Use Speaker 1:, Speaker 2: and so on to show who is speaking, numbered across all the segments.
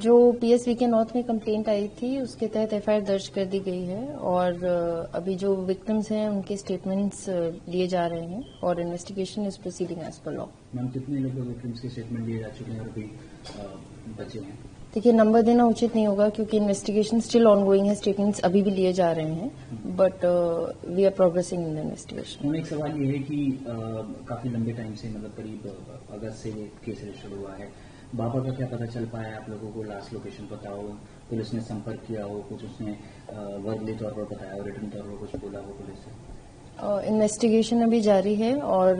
Speaker 1: जो पीएसवी के नॉर्थ में कंप्लेंट आई थी उसके तहत एफआईआर दर्ज कर दी गई है और अभी जो विक्टिम्स हैं उनके स्टेटमेंट्स लिए जा रहे हैं और investigation is proceeding as per law.
Speaker 2: Ma'am कितने लोग विक्टिम्स के स्टेटमेंट लिए जा चुके हैं और अभी बचे हैं?
Speaker 1: देखिए नंबर देना उचित नहीं होगा क्योंकि इन्वेस्टिगेशन स्टिल ऑनगोइंग है, स्टेटमेंट्स अभी भी लिए जा रहे हैं but we are progressing in the investigation.
Speaker 2: एक सवाल ये है कि काफी लंबे टाइम से मतलब करीब अगस्त से केस रजिस्टर हुआ है, बाबा का क्या पता चल पाया आप लोगों को? लास्ट लोकेशन पता हो, पुलिस ने संपर्क किया हो, कुछ उसने वर्बली तौर पर बताया हो, रिटर्न तौर पर कुछ बोला हो पुलिस से?
Speaker 1: इन्वेस्टिगेशन अभी जारी है और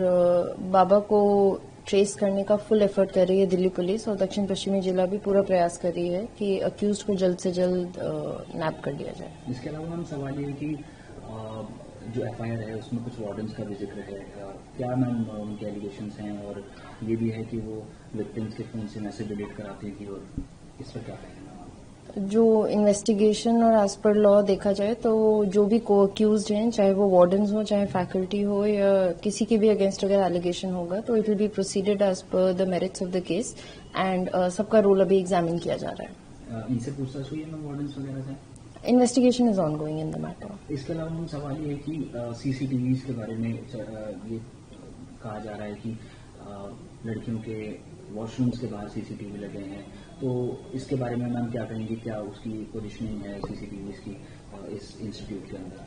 Speaker 1: बाबा को ट्रेस करने का फुल एफर्ट कर रही है दिल्ली पुलिस और दक्षिण पश्चिमी जिला भी पूरा प्रयास कर रही है कि अक्यूज्ड को जल्द से जल्द नैप कर दिया जाए।
Speaker 2: इसके अलावा हम सवाल ये है कि जो एफआईआर है उसमें कुछ वार्डन्स का भी जिक्र है, क्या मैम उनके एलिगेशंस हैं? और ये भी है कि वो विक्टिम्स के फोन से मैसेज डिलीट कराती थी, और इस पर क्या कहेंगे?
Speaker 1: जो इन्वेस्टिगेशन और एज पर लॉ देखा जाए तो जो भी को अक्यूज्ड हैं, चाहे वो वार्डन्स हो, चाहे फैकल्टी हो या किसी के भी अगेंस्ट अगर एलिगेशन होगा तो it will be proceeded as per the merits of the case and सबका रोल अभी एग्जामिन किया जा रहा है।
Speaker 2: इनसे पूछताछ हुई है मैम वार्डन्स वगैरह से?
Speaker 1: Investigation is ongoing in the matter.
Speaker 2: इसके अलावा हम सवाल ये है कि सीसीटीवीज के बारे में ये कहा जा रहा है कि लड़कियों के वॉशरूम्स के बाहर सीसीटीवी लगे हैं, तो इसके बारे में मैम क्या कहेंगे? क्या उसकी पोजीशनिंग है सीसीटीवीज की इस इंस्टीट्यूट के अंदर?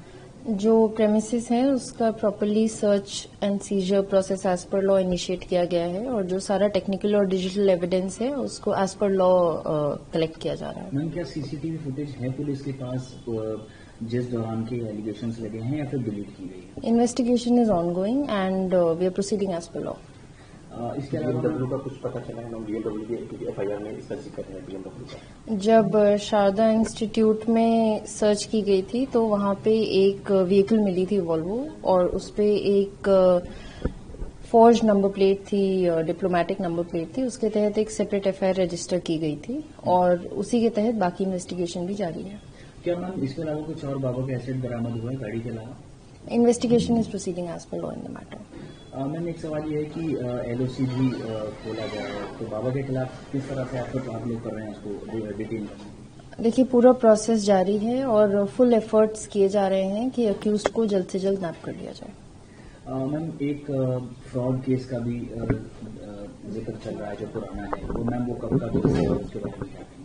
Speaker 1: जो प्रेमिसेस है उसका properly search and seizure process as per law initiate किया गया है और जो सारा टेक्निकल और डिजिटल एविडेंस है उसको एज पर लॉ कलेक्ट किया जा रहा है।
Speaker 2: मैम क्या सीसीटीवी फुटेज है पुलिस के पास जिस दौरान के एलिगेशंस लगे हैं, या फिर डिलीट की गई है?
Speaker 1: Investigation is ongoing and we are proceeding as per law.
Speaker 2: इसके अलावा
Speaker 3: बीएमडब्ल्यू का कुछ पता चला है? बीएमडब्ल्यू की एफआईआर में इसका जिक्र है बीएमडब्ल्यू का।
Speaker 1: जब शारदा इंस्टीट्यूट में सर्च की गई थी तो वहां पे एक व्हीकल मिली थी वॉल्वो और उसपे एक फॉर्ज नंबर प्लेट थी, डिप्लोमेटिक नंबर प्लेट थी, उसके तहत एक सेपरेट एफआईआर रजिस्टर की गई थी और उसी के तहत बाकी इन्वेस्टिगेशन भी जारी है।
Speaker 2: क्या मैम इसके अलावा कुछ और बाबा का एसेट बरामद हुआ है गाड़ी के अलावा?
Speaker 1: Investigation is proceeding as per law in the matter.
Speaker 2: Ma'am एक सवाल ये है कि एलओसी भी खोला गया है, तो बाबा के खिलाफ किस तरह से आप लोग कर रहे हैं उसको डिटेल?
Speaker 1: देखिए पूरा प्रोसेस जारी है और फुल एफर्ट्स किए जा रहे हैं कि अक्यूज्ड को जल्द से जल्द नैप कर दिया जाए।
Speaker 2: मैम एक फ्रॉड केस का भी जिक्र चल रहा है जो पुराना है, तो मैम वो कब का केस है, उसके बारे में क्या कहेंगे?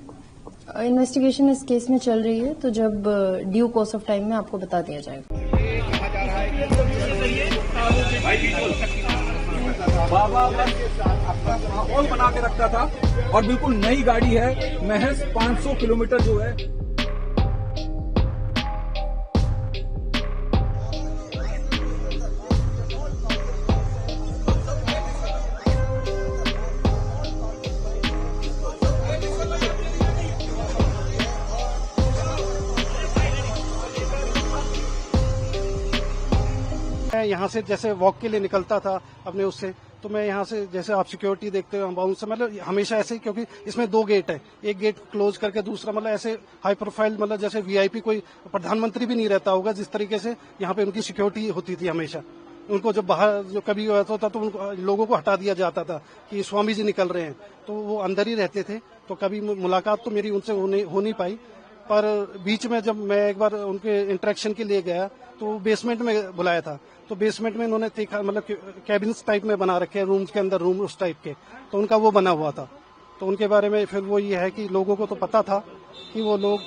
Speaker 1: इन्वेस्टिगेशन इस केस में चल रही है तो जब ड्यू कोर्स ऑफ टाइम में आपको बता दिया जाएगा।
Speaker 4: बाबा अपना माहौल बना के रखता था और बिल्कुल नई गाड़ी है, महज 500 किलोमीटर जो है।
Speaker 5: यहाँ से जैसे वॉक के लिए निकलता था अपने उससे, तो मैं यहाँ से जैसे आप सिक्योरिटी देखते हो बाउंस से, मतलब हमेशा ऐसे, क्योंकि इसमें 2 गेट है, एक गेट क्लोज करके दूसरा मतलब ऐसे हाई प्रोफाइल, मतलब जैसे वीआईपी कोई प्रधानमंत्री भी नहीं रहता होगा जिस तरीके से यहाँ पे उनकी सिक्योरिटी होती थी हमेशा। उनको जब बाहर जो कभी होता था तो उनको लोगों को हटा दिया जाता था कि स्वामी जी निकल रहे हैं, तो वो अंदर ही रहते थे, तो कभी मुलाकात तो मेरी उनसे हो नहीं पाई। पर बीच में जब मैं एक बार उनके इंटरेक्शन के लिए गया तो बेसमेंट में बुलाया था, तो बेसमेंट में उन्होंने देखा, मतलब कैबिन्स टाइप में बना रखे हैं, रूम्स के अंदर रूम उस टाइप के, तो उनका वो बना हुआ था। तो उनके बारे में फिर वो ये है कि लोगों को तो पता था कि वो लोग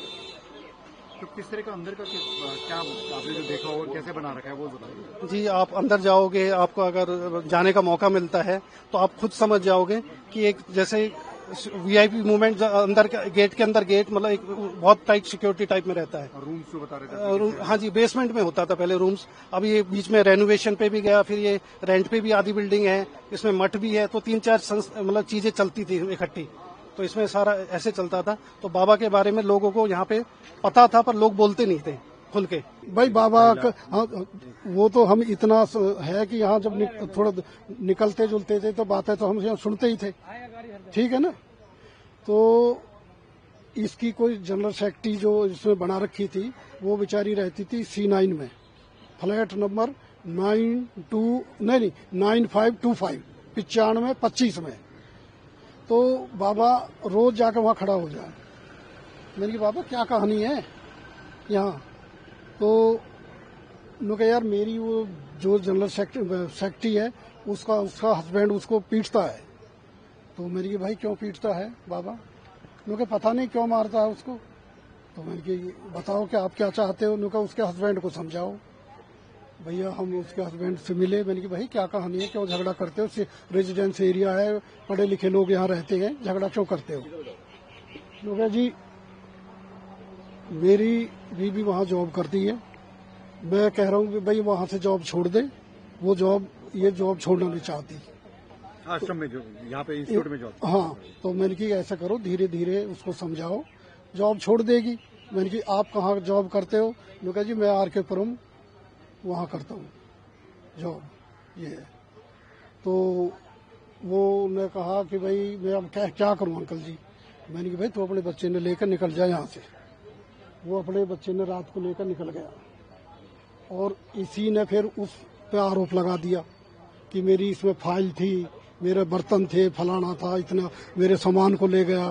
Speaker 3: तो किस तरह का अंदर का क्या आपने जो देखा और कैसे बना रखा है वो बताइए।
Speaker 5: जी, आप अंदर जाओगे, आपको अगर जाने का मौका मिलता है तो आप खुद समझ जाओगे कि एक जैसे वीआईपी मूवमेंट अंदर गेट के अंदर गेट, मतलब एक बहुत टाइट सिक्योरिटी टाइप में रहता है।
Speaker 3: रूम्स जो बता रहे थे?
Speaker 5: हाँ जी, बेसमेंट में होता था पहले रूम्स, अभी ये बीच में रेनोवेशन पे भी गया, फिर ये रेंट पे भी आधी बिल्डिंग है, इसमें मठ भी है, तो 3-4 मतलब चीजें चलती थी इकट्ठी, तो इसमें सारा ऐसे चलता था। तो बाबा के बारे में लोगों को यहाँ पे पता था पर लोग बोलते नहीं थे खुल के।
Speaker 6: भाई बाबा वो तो हम इतना है कि यहाँ जब थोड़ा निकलते जुलते थे तो बातें तो हम यहाँ सुनते ही थे, ठीक है ना। तो इसकी कोई जनरल सेक्रेटरी जो इसमें बना रखी थी वो बेचारी रहती थी C9 में, फ्लैट नंबर 9525 9525 में। तो बाबा रोज जाकर वहाँ खड़ा हो जाए। मैंने कहा बाबा क्या कहानी है यहाँ? तो उन्होंने कहा यार मेरी वो जो जनरल सेक्रेटरी है उसका हस्बैंड उसको पीटता है। तो मैंने कहा भाई क्यों पीटता है बाबा? उन्होंने कहा पता नहीं क्यों मारता है उसको। तो मैंने कहा बताओ कि आप क्या चाहते हो? उन्होंने कहा उसके हस्बैंड को समझाओ। भैया हम उसके हस्बैंड से मिले। मैंने कहा भाई क्या कहानी है, क्यों झगड़ा करते हो? रेजिडेंस एरिया है, पढ़े लिखे लोग यहाँ रहते हैं, झगड़ा क्यों करते हो? उन्होंने कहा जी मेरी बीवी वहाँ जॉब करती है, मैं कह रहा हूँ कि भाई वहाँ से जॉब छोड़ दे। वो ये जॉब छोड़ना नहीं चाहती।
Speaker 3: आश्रम में जो यहाँ पे इंस्टीट्यूट में जॉब।
Speaker 6: हाँ, तो मैंने कहा ऐसा करो धीरे धीरे उसको समझाओ, जॉब छोड़ देगी। मैंने कहा आप कहाँ जॉब करते हो? उन्होंने कहा जी मैं RK पुरम वहाँ करता हूँ जॉब। ये तो ने कहा कि भाई मैं अब क्या करूँ अंकल जी? मैंने कहा भाई तू अपने बच्चे ने लेकर निकल जाए यहाँ से। वो अपने बच्चे ने रात को लेकर निकल गया और इसी ने फिर उस पे आरोप लगा दिया कि मेरी इसमें फाइल थी, मेरे बर्तन थे, फलाना था, इतना मेरे सामान को ले गया।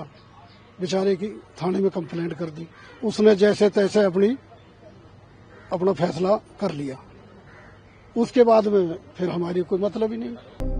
Speaker 6: बेचारे की थाने में कंप्लेंट कर दी। उसने जैसे तैसे अपना फैसला कर लिया। उसके बाद में फिर हमारी कोई मतलब ही नहीं।